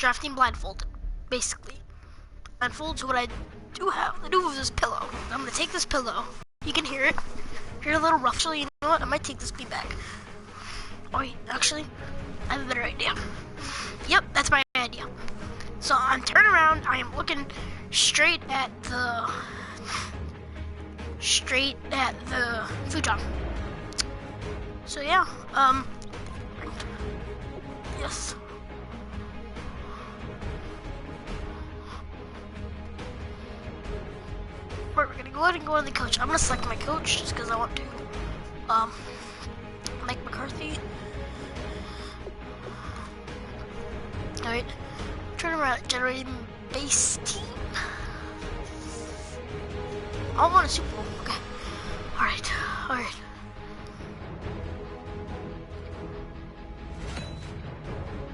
drafting blindfolded, basically. Blindfolded, so what I do have, I do have this pillow. I'm gonna take this pillow. You can hear it. Hear a little rough, so you know what? I might take this bean bag. Oh wait, actually, I have a better idea. Yep, that's my idea. So I'm turning around, I am looking straight at the futon. So yeah, yes. We're gonna go ahead and go to the coach. I'm gonna select my coach just because I want to, Mike McCarthy. Alright, turn around, generating base team. I want a Super Bowl. Okay. Alright.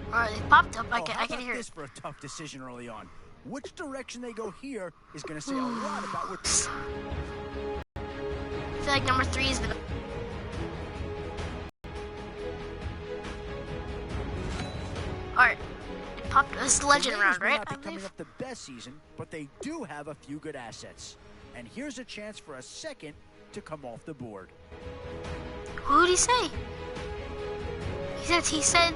Alright, they popped up. I can hear it. This for a tough decision early on. Which direction they go here is going to say a lot about what. I feel like number 3 is the. Alright. Popped this legend round, right? Not coming up the best season, but they do have a few good assets. And here's a chance for a second to come off the board. Who did he say? He said.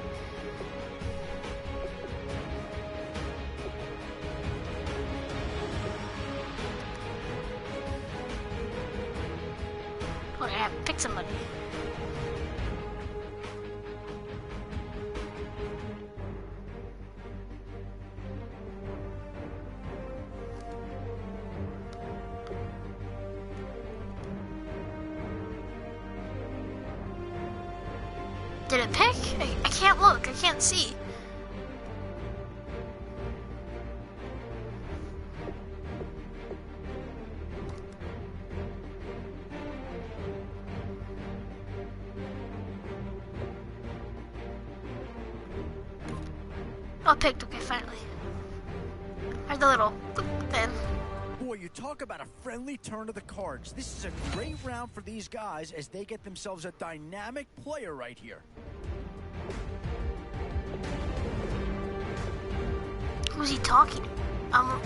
Oh, I have to pick somebody. Did it pick? I can't look. I can't see. Oh, picked. Okay, finally. There's the little thing. Boy, you talk about a friendly turn of the cards. This is a great round for these guys as they get themselves a dynamic player right here. Who's he talking? I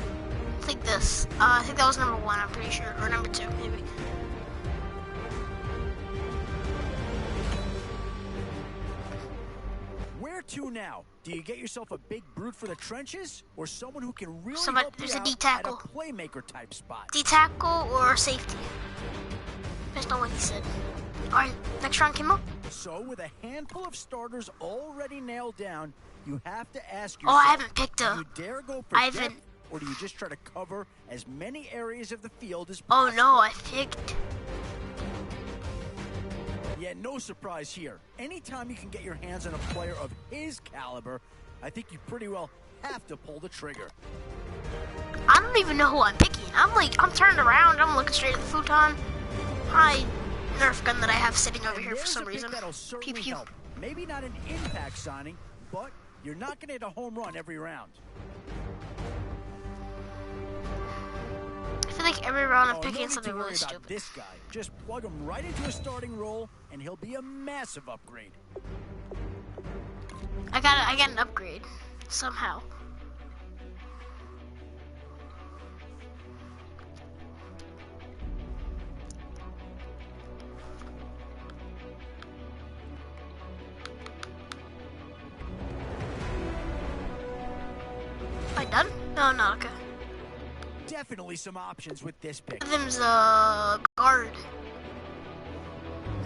think this. I think that was number 1, I'm pretty sure. Or number 2, maybe. Where to now? Do you get yourself a big brute for the trenches? Or someone who can really Somebody, help there's you a out D-tackle. at a playmaker type spot? D-tackle or safety. That's not what he said. Alright, next round came up. So with a handful of starters already nailed down, you have to ask Oh, yourself, I haven't picked do a... you dare go for depth, or do you just try to cover as many areas of the field as possible? Oh no, I picked... Yeah, no surprise here. Anytime you can get your hands on a player of his caliber, I think you pretty well have to pull the trigger. I don't even know who I'm picking. I'm turned around, I'm looking straight at the futon. My Nerf gun that I have sitting over here for some reason. Pew pew. Help. Maybe not an impact signing, but you're not going to hit a home run every round. I feel like every round I'm No picking need something to worry really about stupid. this guy. Just plug him right into a starting role, and he'll be a massive upgrade. I got an upgrade somehow. Am I done? No, no, okay. Definitely some options with this pick. One of them's a guard.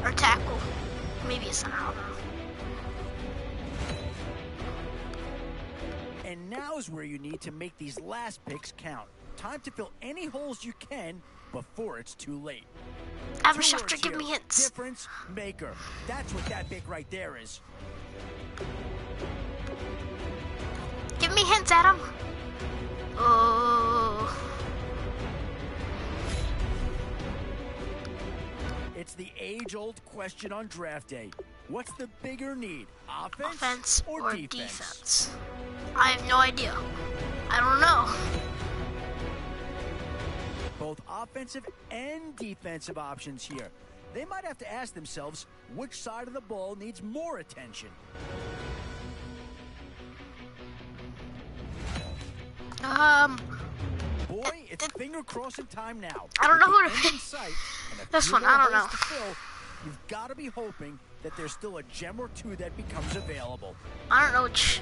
Or tackle. Maybe a center, I don't know. And now's where you need to make these last picks count. Time to fill any holes you can before it's too late. Adam 2 Schefter, words give here. me hints. Difference maker. That's what that pick right there is. Give me hints, Adam. Oh. It's the age-old question on draft day. What's the bigger need, Offense or defense? I have no idea. I don't know. Both offensive and defensive options here. They might have to ask themselves which side of the ball needs more attention. Boy, it's finger crossing time now. I don't know who With the end in sight and a this few one, more I don't holes know. to fill, you've got to be hoping that there's still a gem or two that becomes available. I don't know which.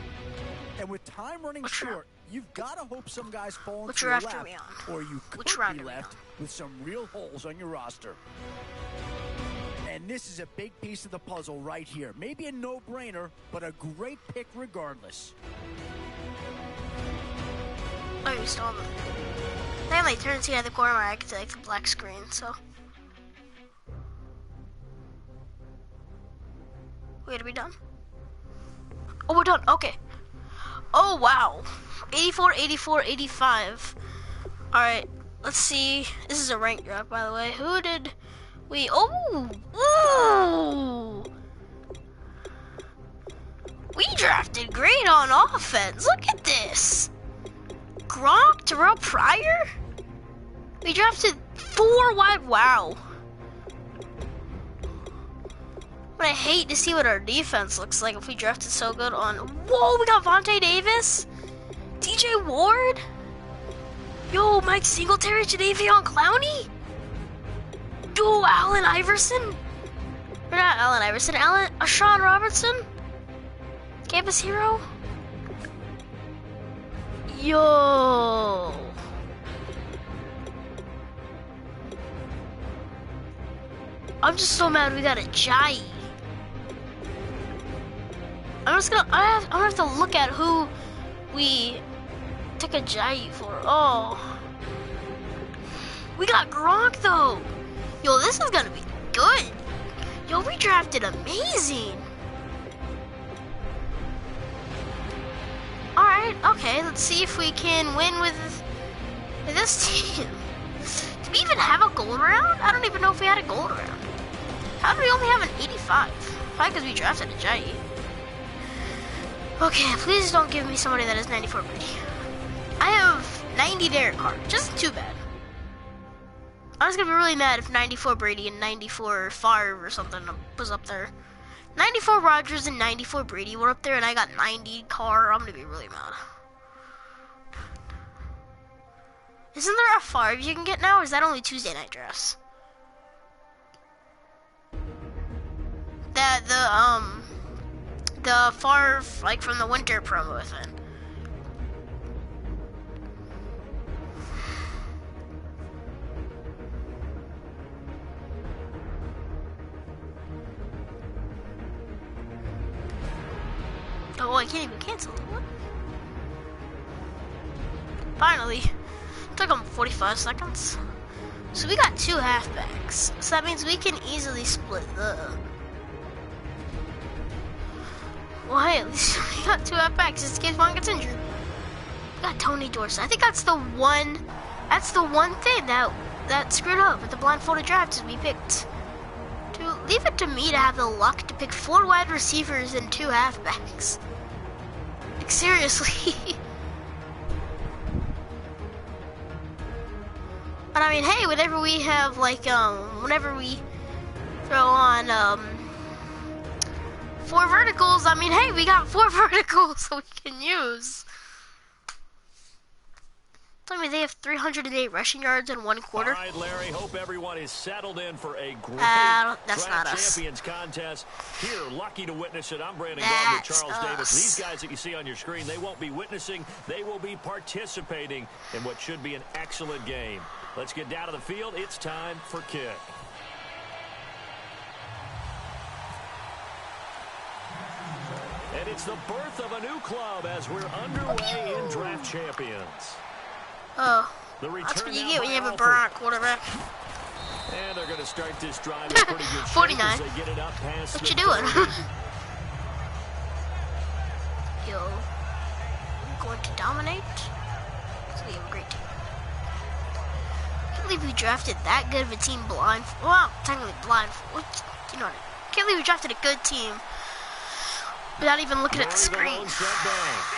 And with time running short, you've got to hope some guys fall Which into your round are lap, we on? or you could Which round be are we left with some real holes on your roster. And this is a big piece of the puzzle right here. Maybe a no-brainer, but a great pick regardless. Oh, you still on the... I have my turn seat at the corner where I can see like the black screen, so... Wait, are we done? Oh, we're done, okay. Oh, wow. 84, 84, 85. Alright, let's see. This is a rank drop, by the way. Who did we... Oh! Ooh! We drafted great on offense. Look at this. Gronk, Terrell Pryor? We drafted 4 wide. Wow. But I hate to see what our defense looks like if we drafted so good on... Whoa, we got Vontae Davis? DJ Ward? Yo, Mike Singletary, Jadeveon Clowney? Duo Allen Iverson? Or not Allen Iverson, Sean Robertson? Campus Hero? Yo. I'm just so mad we got a Jai. I'm gonna have to look at who we took a Jai for. Oh. We got Gronk though. Yo, this is gonna be good. Yo, we drafted amazing. Alright, okay, let's see if we can win with this team. Do we even have a gold round? I don't even know if we had a gold round. How do we only have an 85? Probably because we drafted a Jai. Okay, please don't give me somebody that is 94 Brady. I have 90 Derek Carr, just too bad. I was gonna be really mad if 94 Brady and 94 Favre or something was up there. 94 Rodgers and 94 Brady were up there and I got 90 Carr. I'm gonna be really mad. Isn't there a Favre you can get now, or is that only Tuesday night drafts? The Favre, like from the winter promo event. Oh, I can't even cancel it. What? Finally. Took them 45 seconds. So we got 2 halfbacks. So that means we can easily split the... Well, hey, at least we got 2 halfbacks just in case one gets injured. We got Tony Dorsett. I think that's the one thing that screwed up with the blindfolded draft is we picked... Leave it to me to have the luck to pick 4 wide receivers and 2 halfbacks. Like, seriously. But I mean, hey, whenever we have like, whenever we throw on 4 verticals, I mean, hey, we got 4 verticals we can use. Tell me they have 308 rushing yards in 1 quarter. All right, Larry, hope everyone is settled in for a great that's not us. Champions contest. Here, lucky to witness it. I'm Brandon That's Gardner, Charles us. Davis. These guys that you see on your screen, they won't be witnessing. They will be participating in what should be an excellent game. Let's get down to the field. It's time for kick. And it's the birth of a new club as we're underway in Draft Champions. Oh, The that's what you return get now when you have by a Alford. burnout quarterback. And they're going to start this drive in pretty good shape 49. as they get it up past What the you doing? 30. Yo, I'm going to dominate. So we have a great team. I can't believe we drafted that good of a team blind. Well, technically blind. You know what? I can't believe we drafted a good team without even looking at the Murray, screen. lone set back.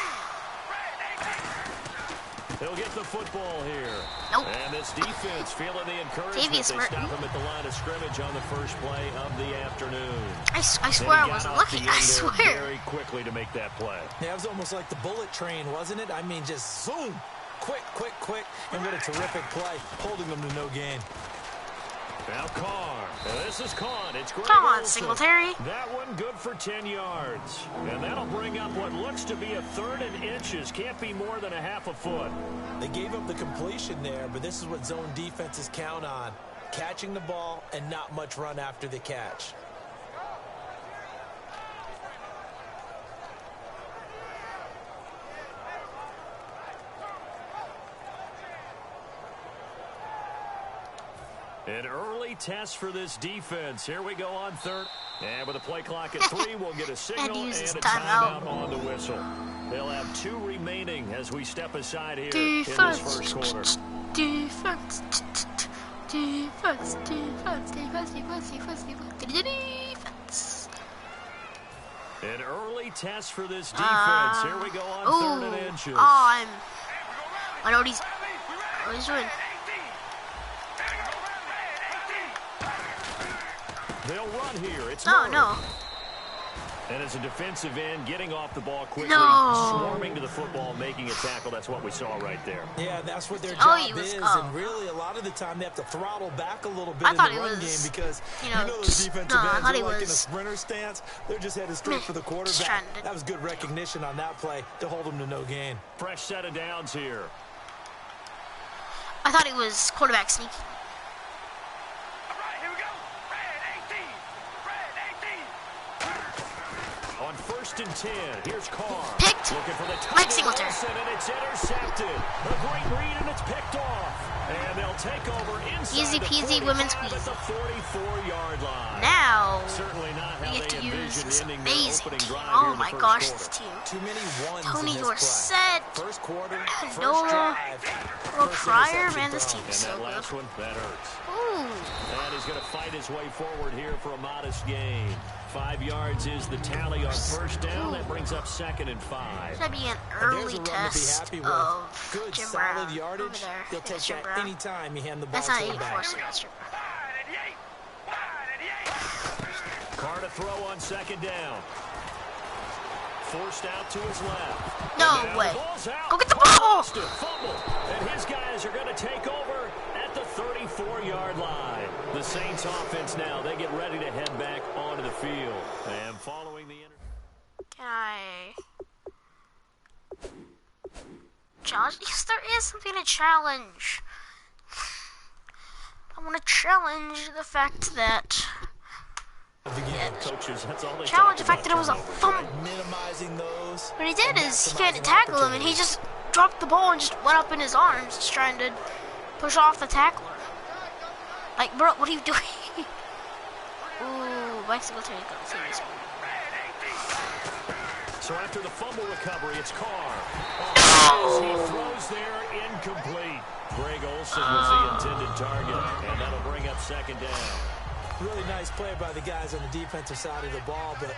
They'll get the football here. Nope. And this defense feeling the encouragement. Davies They Merton. stop him at the line of scrimmage on the first play of the afternoon. I Then swear he I got wasn't off the looking. end I there swear. very quickly to make that play. Yeah, it was almost like the bullet train, wasn't it? I mean, just zoom. Quick, and what a terrific play, holding them to no gain. Now Carr. This is caught. It's Greg Come on, Olsen. Singletary. That one good for 10 yards. And that'll bring up what looks to be a 3rd and inches. Can't be more than a half a foot. They gave up the completion there, but this is what zone defenses count on. Catching the ball and not much run after the catch. An early test for this defense. Here we go on 3rd. And with a play clock at 3, we'll get a signal and a timeout on the whistle. They'll have 2 remaining as we step aside here in this first quarter. Defense. An early test for this defense. Here we go on 3rd and inches. I know what he's doing. They'll run here. It's No. And as a defensive end, getting off the ball quickly, No. swarming to the football, making a tackle. That's what we saw right there. Yeah, that's what their job is. And really, a lot of the time, they have to throttle back a little bit in the run game because those defensive ends are like in a sprinter stance. They're just headed straight for the quarterback. That was good recognition on that play to hold them to no gain. Fresh set of downs here. I thought it was quarterback sneaky. On 1st and 10, here's Carr. Picked. Looking for the Mike Singletary. And it's intercepted. A great read, and it's picked off. And they'll take over inside Easy peasy women's at the 44-yard line. Now Certainly not how we get they to use this envisioned ending their amazing opening team. drive Oh here in the my first gosh, quarter. this team. Too many ones Tony in this Dorsett, play. First quarter, first Noah, drive, Will first Pryor, interception man, this thrown. team is And so that good. last one, that hurts. Ooh. And he's going to fight his way forward here for a modest gain. 5 yards is the tally on 1st down. That brings up 2nd and 5. Should be an And early there's a run to be test happy with. of Good, Jim solid Brown. yardage. Over there. He'll take Jim that Brown. any time you hand the ball That's not to the 84, back. so that's Jim Brown. Carr to throw on 2nd down. Forced out to his left. No And way. ball's out. Go get the ball! Lost it, fumble. And his guys are going to take over at the 34-yard line. The Saints offense now, they get ready to head back onto the field. And following the Can I challenge? Yes, there is something to challenge. I want to challenge the fact that coaches, that's all they challenge the talk fact that it was a about, fumble. Minimizing those. What he did is he couldn't tackle him, and he just dropped the ball and just went up in his arms, just trying to push off the tackler. Like, bro, what are you doing? Ooh, Mike Singletary's gonna see this one. So after the fumble recovery, it's Carr. No! He throws there, incomplete. Greg Olsen was the intended target, and that'll bring up 2nd down. Really nice play by the guys on the defensive side of the ball, but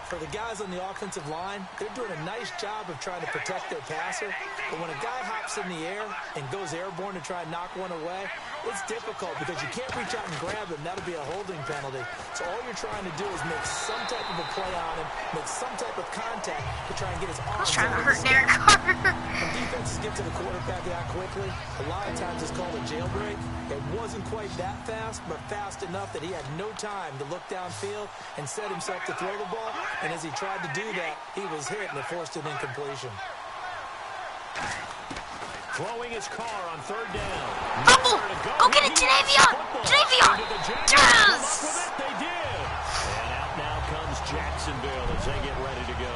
for the guys on the offensive line, they're doing a nice job of trying to protect their passer. But when a guy hops in the air and goes airborne to try and knock one away, it's difficult because you can't reach out and grab him. That'll be a holding penalty. So all you're trying to do is make some type of a play on him, make some type of contact to try and get his arms. I was trying to over hurt the Derek snap. Carter. When defenses get to the quarterback that quickly, a lot of times it's called a jailbreak. It wasn't quite that fast, but fast enough that he had no time to look downfield and set himself to throw the ball. And as he tried to do that, he was hit and it forced an incompletion. Throwing his Carr on 3rd down. Fumble! Go get it, Janavion! Janavion! Yes! They did! And out now comes Jacksonville as they get ready to go.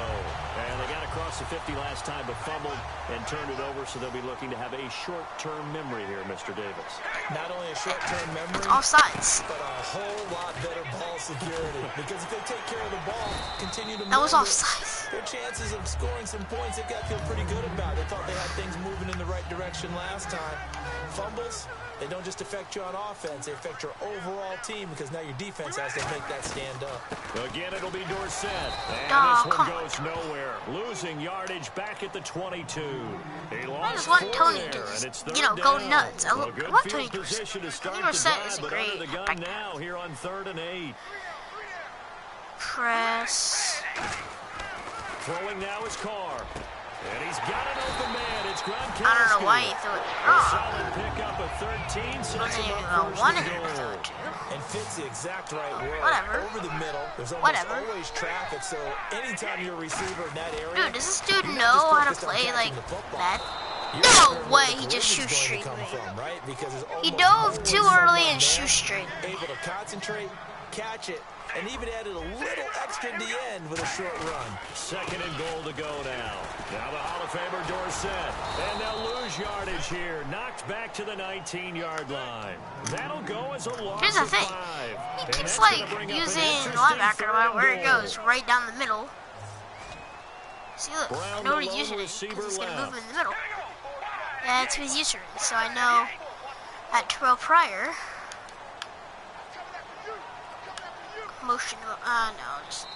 And they got across the 50 last time, but fumbled and turned it over, so they'll be looking to have a short-term memory here, Mr. Davis. Not only a short-term memory, Offsides. but a whole lot better ball security. Because if they take care of the ball, continue to move That was it, offsides. their chances of scoring some points, they've got to feel pretty good about. They thought they had things moving in the right direction last time. Fumbles, they don't just affect you on offense, they affect your overall team because now your defense has to make that stand up. Again, it'll be Dorsett. And Oh, this one come goes nowhere. Losing yardage back at the 22. He I lost just want 4 Tony there, to and just, it's 3rd go down. nuts. I Well, want good Tony field position to start Tony the Dorsett drive, is but great. under the gun now here on 3rd and 8. Press. Throwing now is Carr. And he's got an open man. It's Gronkowski. I don't know why he threw it wrong. Solid pickup of 13. Wasn't even going to want to throw it to. And fits the exact right word. Whatever. Over the middle, there's almost always traffic, so anytime you're a receiver in that area... Dude, does this dude know how to play, like, that? No way he just shoestring me. Right? He dove too early and shoestring me. Able to concentrate, catch it, and even added a little extra at the end with a short run. Second and goal to go now. Now the Hall of Famer Dorsett. And they'll lose yardage here. Knocked back to the 19-yard line. That'll go as a loss. Here's the thing. He keeps, like, using the linebacker no matter where it goes, right down the middle. See, look, I know what he's using it because he's going to move him in the middle. Yeah, that's what he's using. So I know at Terrell Pryor, motion, no, just...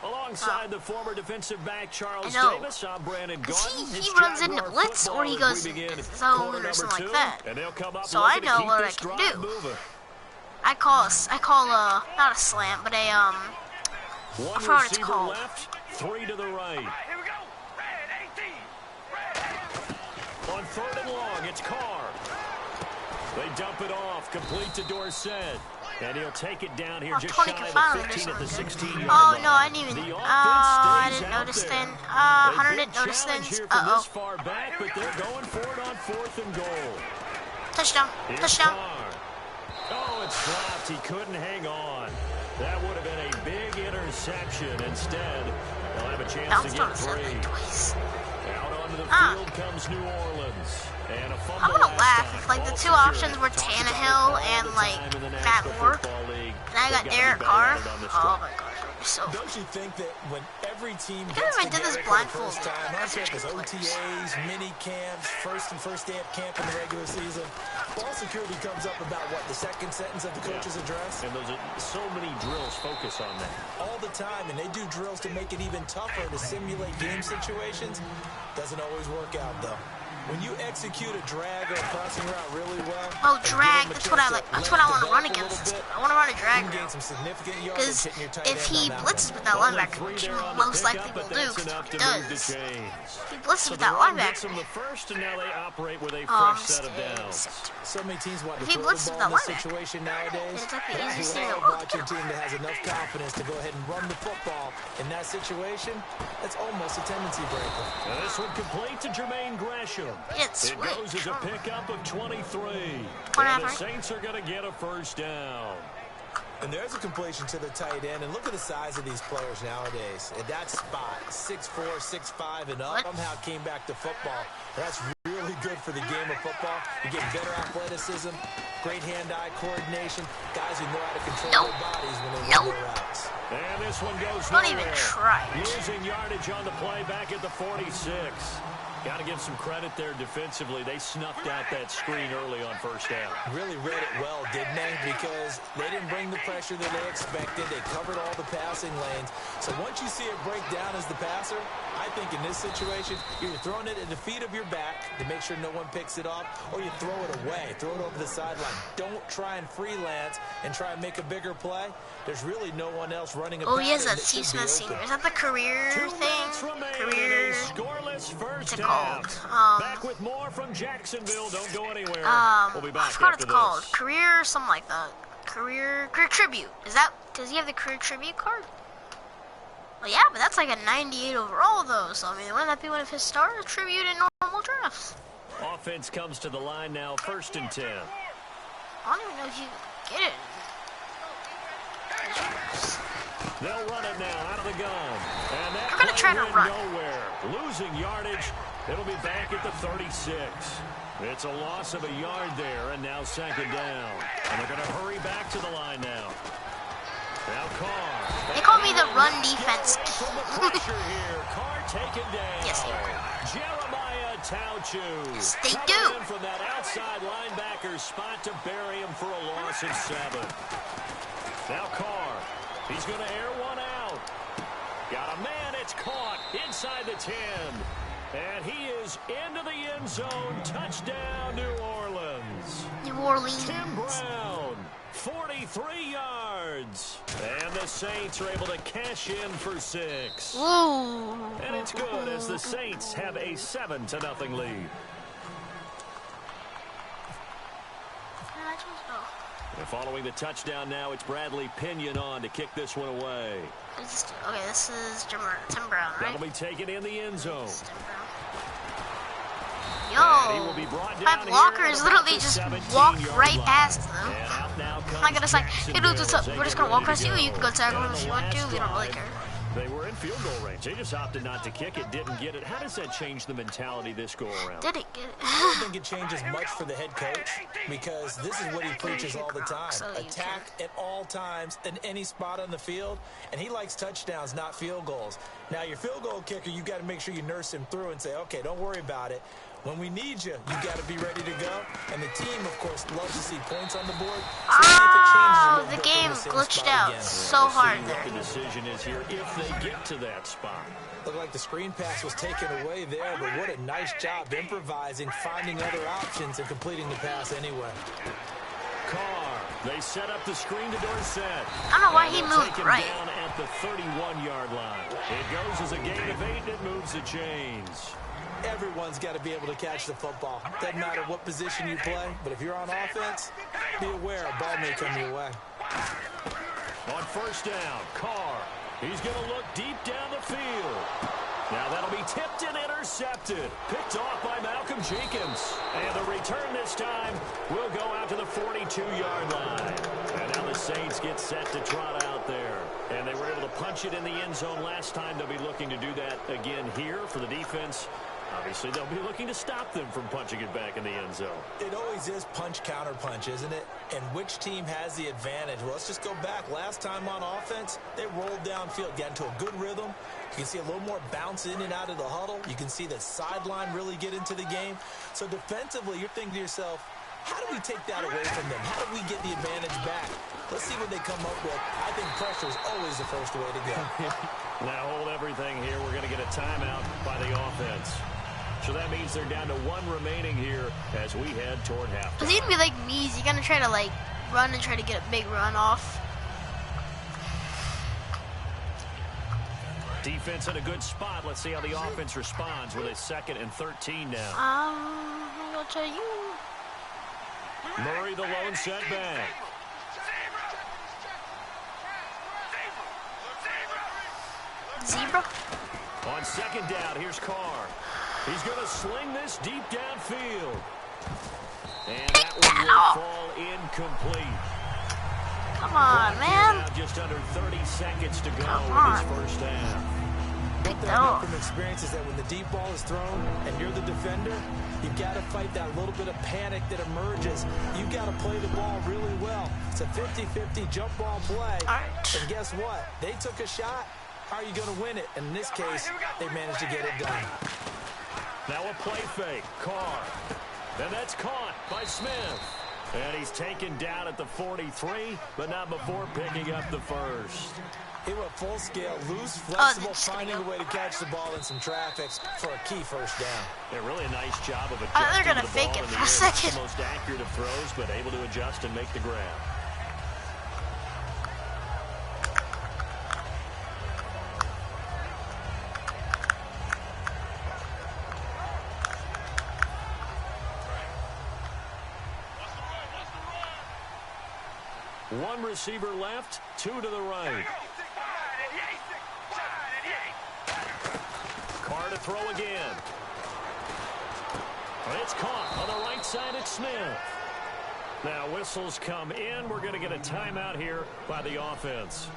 Alongside the former defensive back Charles Davis, I'm Brandon Gordon. He runs into blitz or he goes zone or something like that. So I know what I can do. I call not a slant, but a I forgot what it's called. Left, 3 to the right. Here we go. Red 18. On third and long, it's Carr. They dump it off, complete to Dorsett. And he'll take it down here just shy of the 15 at the 16-yard line. Oh, no, I didn't even... I didn't notice then. Hunter didn't notice then. Uh-oh. Far back, but they're going for it on 4th and goal. Touchdown. Touchdown. Oh, it's dropped. He couldn't hang on. That would have been a big interception. Instead, they'll have a chance to get 3. Twice. Out onto the field comes New Orleans. And a fumble. I'm gonna laugh if, like, the two options were Tannehill and, like, Matt Moore. And I got Derek Carr. Oh my gosh, that would be so funny. Don't you think that when every team gets together for the first time, not just OTAs, mini camps, first day of camp in the regular season, ball security comes up about what, the second sentence of the coach's address? And those are so many drills focus on that. All the time, and they do drills to make it even tougher to simulate game situations. Doesn't always work out, though. When you execute a drag or a crossing route really well... Oh, drag. That's what I like. That's what I want to run against. I want to run a drag route. Because if he blitzes with that linebacker, which he most likely will do, because he does. If he blitzes with that linebacker... So many teams want to throw the ball in this situation nowadays. It's like the easiest thing in the watch a team that has enough confidence to go ahead and run the football. In that situation, that's almost a tendency breaker. Now this one complete to Jermaine Gresham. It goes as a pickup of 23. And the Saints are going to get a first down. And there's a completion to the tight end. And look at the size of these players nowadays. At that spot, 6'4", 6'5", and up, somehow came back to football. That's really good for the game of football. You get better athleticism, great hand-eye coordination, guys who know how to control their bodies when they run their routes. And this one goes Don't nowhere. even try. Losing yardage on the play back at the 46. Got to give some credit there defensively. They snuffed out that screen early on first down. Really read it well, didn't they? Because they didn't bring the pressure that they expected. They covered all the passing lanes. So once you see it break down as the passer, I think in this situation, you're throwing it at the feet of your back to make sure no one picks it off, or you throw it away. Throw it over the sideline. Don't try and freelance and try and make a bigger play. There's really no one else running a pass. Oh, he has that C. Smith Senior. Is that the career thing? Career... Scoreless first What's it called? Back with more from Jacksonville. Don't go anywhere. We'll be back I forgot after it's called. this. Career something like that. Career tribute. Does he have the career tribute card? Well, yeah, but that's like a 98 overall though. So I mean, wouldn't that be one of his stars? Tribute in normal drafts. Offense comes to the line now, 1st and 10. I don't even know if you can get it. They'll run it now out of the gun. And that We're gonna try to run. Nowhere. Losing yardage. It'll be back at the 36. It's a loss of a yard there, and now 2nd down. And they're going to hurry back to the line now. Now Carr. They call me the run defense. From the pressure here. Carr taken down. Yes, they do. Jeremiah Tauchu. Yes, they coming do. in from that outside linebacker spot to bury him for a loss of 7. Now Carr. He's going to air one out. Got a man. It's caught inside the 10. And he is into the end zone. Touchdown, New Orleans. New Orleans. Tim Brown, 43 yards. And the Saints are able to cash in for 6. Whoa. And it's good as the Saints have a 7-0 lead. And following the touchdown now, it's Bradley Pinion on to kick this one away. Okay, this is Tim Brown, right? That'll be taken in the end zone. Yo, my blockers literally just walked right past them. I'm not gonna say, hey dude, what's up? We're just gonna walk past you. You can go tackle them if you want to. We don't really care. They were in field goal range. They just opted not to kick it, didn't get it. How does that change the mentality this go around? Didn't get it. I don't think it changes much for the head coach because this is what he preaches all the time. Attack at all times in any spot on the field, and he likes touchdowns, not field goals. Now, your field goal kicker, you got to make sure you nurse him through and say, okay, don't worry about it. When we need you, you got to be ready to go. And the team, of course, loves to see points on the board. Oh, the game glitched out so hard there. The decision is here if they get to that spot. Looked like the screen pass was taken away there, but what a nice job improvising, finding other options, and completing the pass anyway. Carr, they set up the screen to Dorsett. I don't know why he moved right. Down at the 31-yard line. It goes as a gain of 8, and it moves the chains. Everyone's got to be able to catch the football. Doesn't matter what position you play, but if you're on offense, be aware a ball may come your way. On first down, Carr. He's going to look deep down the field. Now that'll be tipped and intercepted. Picked off by Malcolm Jenkins. And the return this time will go out to the 42-yard line. And now the Saints get set to trot out there. And they were able to punch it in the end zone last time. They'll be looking to do that again here for the defense. Obviously, they'll be looking to stop them from punching it back in the end zone. It always is punch-counter-punch, isn't it? And which team has the advantage? Well, let's just go back. Last time on offense, they rolled downfield, got into a good rhythm. You can see a little more bounce in and out of the huddle. You can see the sideline really get into the game. So defensively, you're thinking to yourself, how do we take that away from them? How do we get the advantage back? Let's see what they come up with. I think pressure is always the first way to go. Now hold everything here. We're going to get a timeout by the offense. So that means they're down to 1 remaining here as we head toward halftime. It's gonna be like me. You're gonna try to like run and try to get a big run off. Defense in a good spot. Let's see how the offense responds with a 2nd and 13 now. I'm gonna tell you. Murray the lone setback. Zebra. On 2nd down, here's Carr. He's going to sling this deep downfield. And that one will fall incomplete. Come on, man. Just under 30 seconds to go in this first half. What they know from experience is that when the deep ball is thrown and you're the defender, you've got to fight that little bit of panic that emerges. You've got to play the ball really well. It's a 50-50 jump ball play. And guess what? They took a shot. How are you going to win it? And in this case, they managed to get it done. Now a play fake. Carr. And that's caught by Smith. And he's taken down at the 43, but not before picking up the first. He went full scale, loose, flexible, finding a way to catch the ball in some traffic for a key first down. Yeah, really a nice job of adjusting they're gonna the fake ball it in for the a second. The most accurate of throws, but able to adjust and make the grab. One receiver left, 2 to the right. Carr to throw again. It's caught on the right side at Smith. Now whistles come in. We're going to get a timeout here by the offense.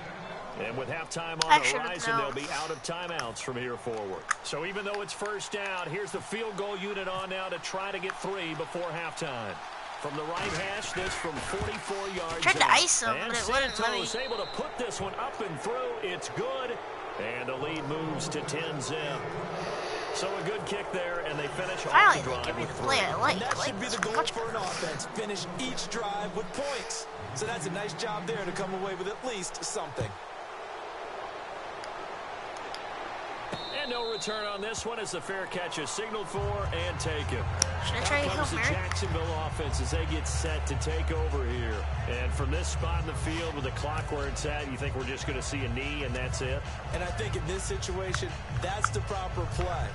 And with halftime on the horizon, they'll be out of timeouts from here forward. So even though it's first down, here's the field goal unit on now to try to get 3 before halftime. From the right hash, this from 44 yards. Tried to ice him, but it wouldn't let me. Was able to put this one up and through. It's good. And the lead moves to 10-0. So a good kick there, and they finish off the drive with 3. That should be the goal for an offense. Finish each drive with points. So that's a nice job there to come away with at least something. And no No return on this one as the fair catch is signaled for and taken. Should I try a Hail The Mary? Jacksonville offense as they get set to take over here. And from this spot in the field with the clock where it's at, you think we're just going to see a knee and that's it? And I think in this situation, that's the proper play.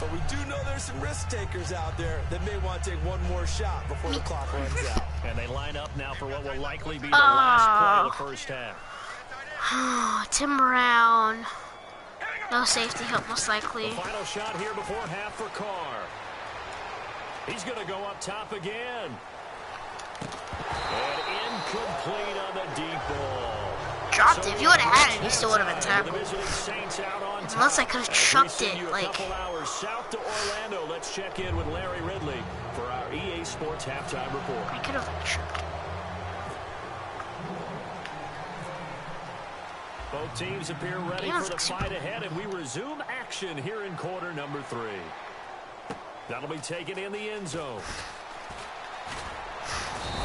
But we do know there's some risk takers out there that may want to take one more shot before the clock runs out. And they line up now for what will likely be the last play of the first half. Tim Brown. No safety help, most likely. The final shot here before half for Carr. He's going to go up top again. And incomplete on the deep ball. Dropped it. If you would have had it, you still would have been tackled. Unless I could have chucked it, like. Hours south to Orlando. Let's check in with Larry Ridley for our EA Sports halftime report. I could have chucked it. Both teams appear ready for the fight ahead, and we resume action here in quarter number 3. That'll be taken in the end zone.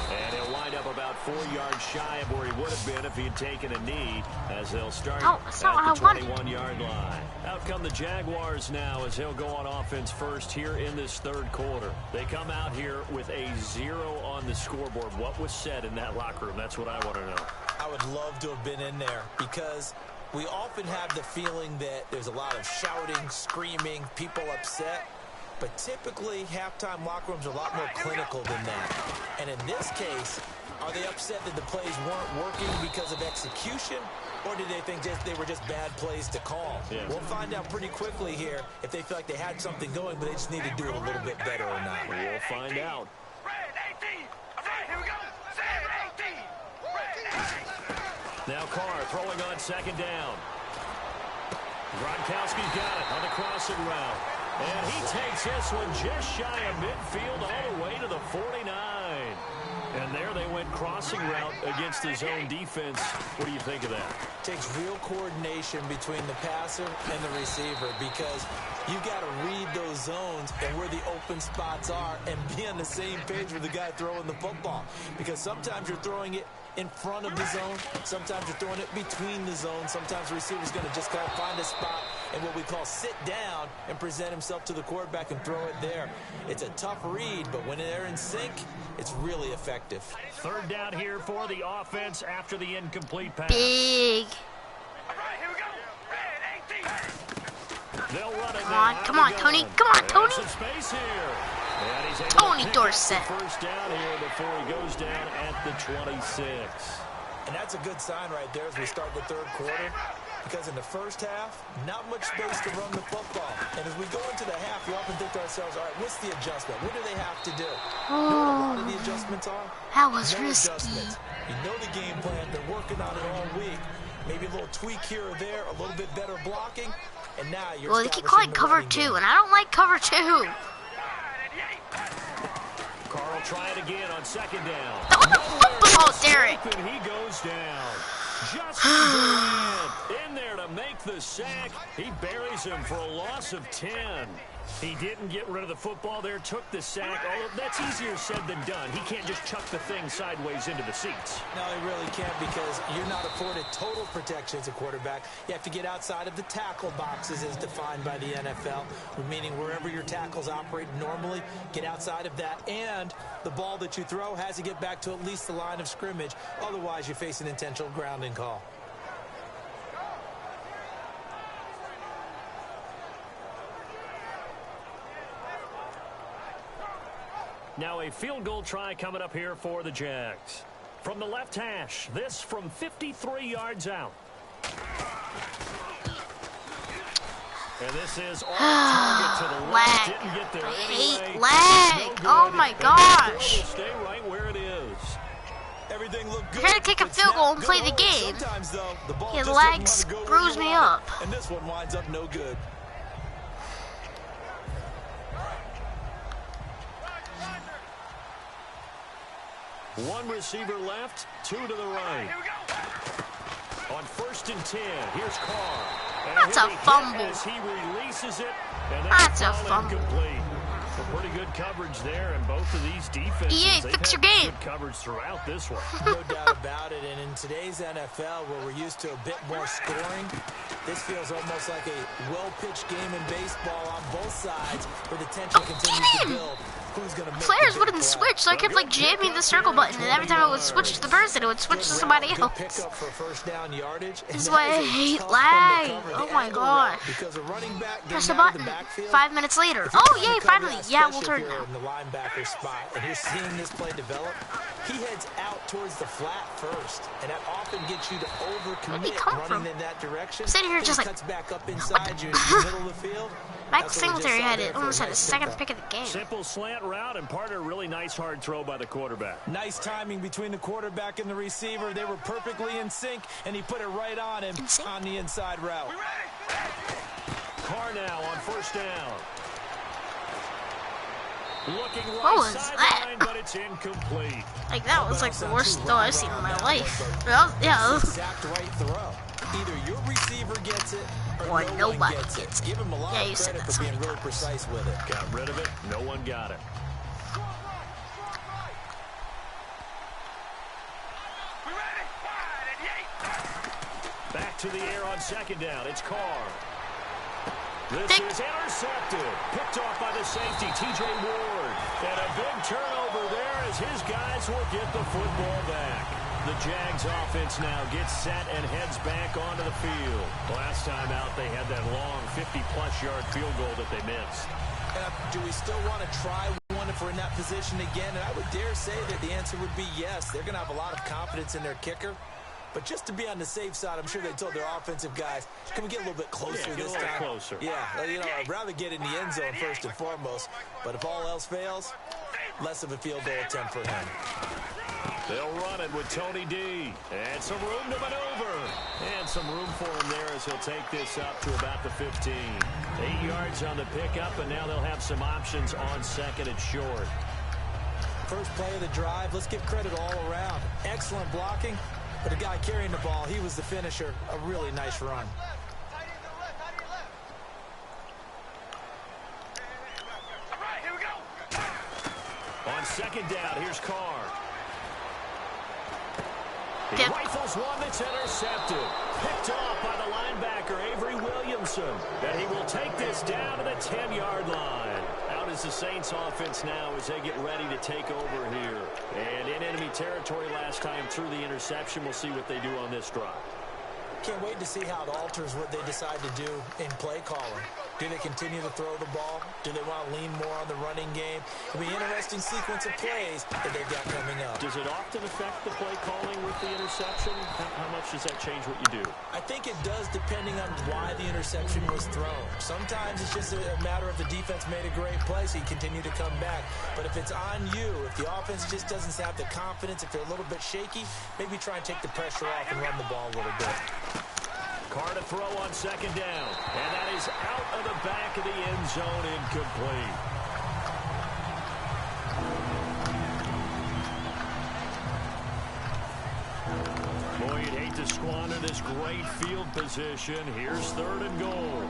And he'll wind up about 4 yards shy of where he would have been if he had taken a knee, as they'll start at the 21-yard line. Out come the Jaguars now as they'll go on offense first here in this third quarter. They come out here with a 0 on the scoreboard. What was said in that locker room? That's what I want to know. I would love to have been in there because we often have the feeling that there's a lot of shouting, screaming, people upset. But typically, halftime locker rooms are a lot more clinical than that. And in this case, are they upset that the plays weren't working because of execution? Or did they think they were just bad plays to call? Yeah. We'll find out pretty quickly here if they feel like they had something going, but they just need to do it a little bit better or not. We'll find out. Here we go. Now Carr throwing on second down. Gronkowski's got it on the crossing route. And he takes this one just shy of midfield all the way to the 49. And there they went crossing route against the zone defense. What do you think of that? Takes real coordination between the passer and the receiver because you got to read those zones and where the open spots are and be on the same page with the guy throwing the football. Because sometimes you're throwing it in front of the zone. Sometimes you're throwing it between the zones. Sometimes the receiver's going to just kind of find a spot and what we call sit down and present himself to the quarterback and throw it there. It's a tough read, but when they're in sync, it's really effective. Third down here for the offense after the incomplete pass. Big. All right, here we go. Red 18. They'll run it. Come on, Tony. Come on, Tony. Some space here. And he's able Tony to pick Dorsett. up the first down here before he goes down at the 26. And that's a good sign right there as we start the third quarter. Because in the first half, not much space to run the football. And as we go into the half, we often think to ourselves, all right, what's the adjustment? What do they have to do? You know what a lot of the adjustments are? That was No risky. adjustments. You know the game plan. They're working on it all week. Maybe a little tweak here or there, a little bit better blocking. And now you're Well, they keep calling cover 2, and I don't like cover 2. Carl try it again on second down. What the football, Derek? And he goes down. Justin Durant in there to make the sack. He buries him for a loss of 10. He didn't get rid of the football there, took the sack. Although that's easier said than done. He can't just chuck the thing sideways into the seats. No, he really can't because you're not afforded total protection as a quarterback. You have to get outside of the tackle boxes as defined by the NFL, meaning wherever your tackles operate normally, get outside of that. And the ball that you throw has to get back to at least the line of scrimmage. Otherwise, you face an intentional grounding call. Now a field goal try coming up here for the Jags. From the left hash, this from 53 yards out. And this is on target to the left. Didn't get there anyway. Lag. No Oh my gosh. Will stay right where it is. Everything looked good. You're gonna kick a field goal and play the game. Sometimes, though, the ball His just leg doesn't wanna go screws where you me want up. it. And this one winds up no good. One receiver left, 2 to the right. On 1st and 10, here's Carr. And That's a fumble. As he releases it, and That's a ball fumble. incomplete. Some pretty good coverage there, and both of these defenses, EA, they've fix had your game. good coverage throughout this one. No doubt about it. And in today's NFL, where we're used to a bit more scoring, This feels almost like a well-pitched game in baseball on both sides, where the tension continues to build. Who's going to make Players wouldn't switch, so I kept like jamming the circle button, and every time I would switch to the person, it would switch to somebody else. Pickup for first down yardage. This is why I hate lag. Oh my god. Because a running back Press the button. 5 minutes later. Oh yay, finally. Yeah, we'll turn now. In the linebacker spot, and you're seeing this play develop. He heads out towards the flat first, and that often gets you to overcommit running in that direction. Sitting here just like, cuts back up inside you in the middle of the field. Michael Singletary almost had his second pick of the game. Simple slant route, and part of a really nice hard throw by the quarterback. Nice timing between the quarterback and the receiver. They were perfectly in sync, and he put it right on him on the inside route. Carr now on first down. Looking What right was sideline, that? but it's incomplete. Like, that was like the worst throw I've seen in my life. Well, yeah. Exact right throw. Either your receiver gets it Or no nobody one gets it. Give him a lot Yeah, you of said credit that for being so many really times. precise with it. Got rid of it. No one got it. Back to the air on second down. It's Carr. This is intercepted. Picked off by the safety, T.J. Ward. And a big turnover there as his guys will get the football back. The Jags offense now gets set and heads back onto the field. Last time out, they had that long 50-plus yard field goal that they missed. Do we still want to try one if we're in that position again? And I would dare say that the answer would be yes. They're going to have a lot of confidence in their kicker. But just to be on the safe side, I'm sure they told their offensive guys, can we get a little bit closer this time? Closer. Yeah, you know, I'd rather get in the end zone first and foremost. But if all else fails, less of a field goal attempt for him. They'll run it with Tony D. And some room to maneuver. And some room for him there as he'll take this up to about the 15. 8 yards on the pickup, and now they'll have some options on second and short. First play of the drive, let's give credit all around. Excellent blocking. But the guy carrying the ball, he was the finisher. A really nice run. All right, here we go. On second down, here's Carr. He Yep. rifles one that's intercepted. Picked off by the linebacker, Avery Williamson. And he will take this down to the 10-yard line. Out is the Saints offense now as they get ready to take over here. And in enemy territory last time through the interception. We'll see what they do on this drive. Can't wait to see how it alters what they decide to do in play calling. Do they continue to throw the ball? Do they want to lean more on the running game? It'll be an interesting sequence of plays that they've got coming up. Does it often affect the play calling with the interception? How much does that change what you do? I think it does depending on why the interception was thrown. Sometimes it's just a matter of the defense made a great play, so you continue to come back. But if it's on you, if the offense just doesn't have the confidence, if they're a little bit shaky, maybe try and take the pressure off and run the ball a little bit. Carr to throw on second down. And that is out of the back of the end zone, incomplete. Boy, you'd hate to squander this great field position. Here's third and goal.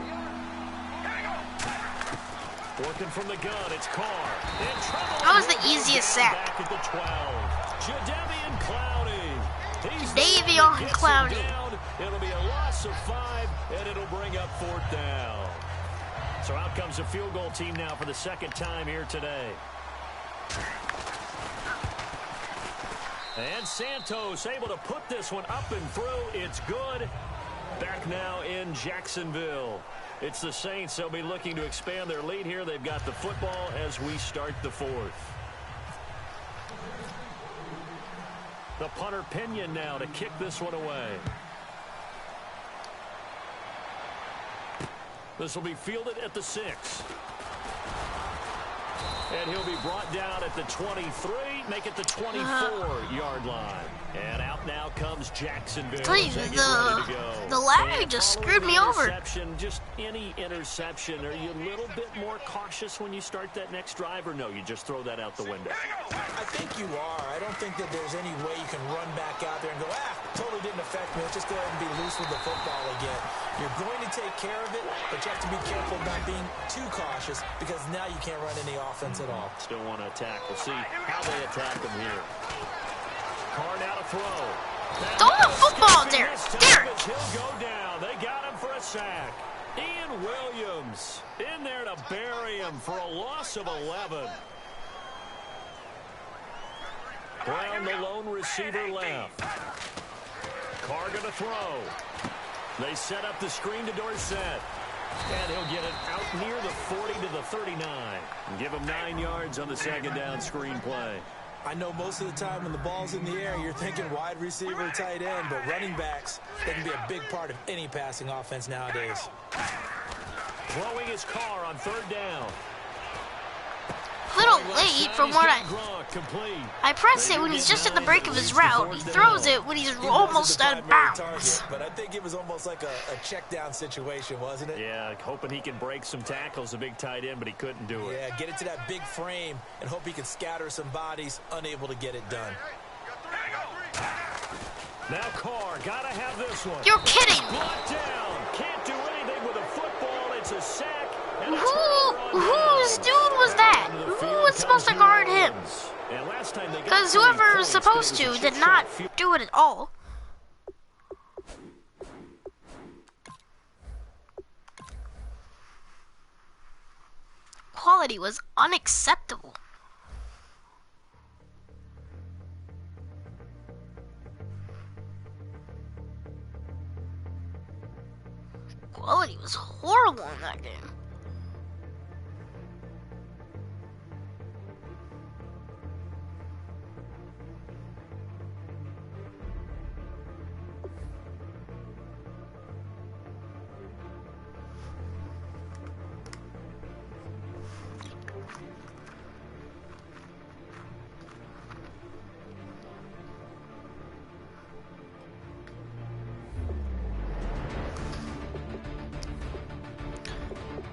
Working from the gun, it's Carr. In trouble. That was the easiest sack. Back at the 12. Jadeveon Clowney. He's the Davion one that gets him Clowney. down. It'll be a loss of 5, and it'll bring up fourth down. So out comes the field goal team now for the second time here today. And Santos able to put this one up and through. It's good. Back now in Jacksonville. It's the Saints. They'll be looking to expand their lead here. They've got the football as we start the fourth. The punter Pinion now to kick this one away. This will be fielded at the 6. And he'll be brought down at the 23, make it the 24-yard line. And out now comes Jacksonville. Tell you, the lag just screwed me over. Just any interception. Are you a little bit more cautious when you start that next drive, or no, you just throw that out the window? I think you are. I don't think that there's any way you can run back out there and go, totally didn't affect me. Let's just go ahead and be loose with the football again. You're going to take care of it, but you have to be careful not being too cautious because now you can't run any offense at all. Still want to attack. We'll see how they attack them here. Carr now to throw. Throw the football there. Derek. He'll go down. down. They got him for a sack. Ian Williams in there to bury him for a loss of 11. Brown, the lone receiver, left. Carr going to throw. They set up the screen to Dorsett. And he'll get it out near the 40 to the 39. And give him 9 yards on the second down screen play. I know most of the time when the ball's in the air, you're thinking wide receiver, tight end, but running backs, they can be a big part of any passing offense nowadays. Throwing his Carr on third down. A little late from what I pressed it when he's just at the break of his route. He throws it when he's almost out of bounds. But I think it was almost like a check down situation, wasn't it? Yeah, hoping he can break some tackles, a big tight end, but he couldn't do it. Yeah, get it to that big frame and hope he can scatter some bodies, unable to get it done. Now Carr, gotta have this one. You're kidding. Brought down. Can't do anything with a football. It's a sack. Whose dude was that? Who was supposed to guard him? Because whoever was supposed to did not do it at all. Quality was unacceptable. Quality was horrible in that game.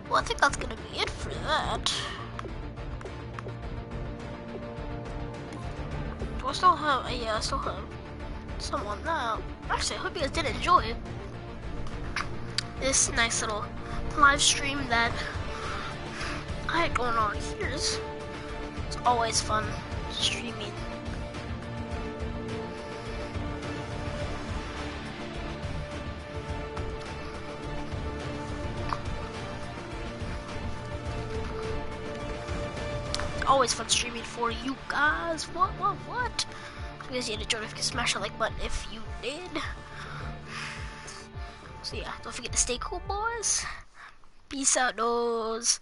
Well, I think that's gonna be it for that. Do I still have? Yeah, I still have some on that. Actually, I hope you guys did enjoy this nice little live stream that I had going on here. It's always fun streaming. Always fun streaming for you guys. What? If you guys need to join, if you can smash that like button if you did. So yeah, don't forget to stay cool, boys. Peace out, those.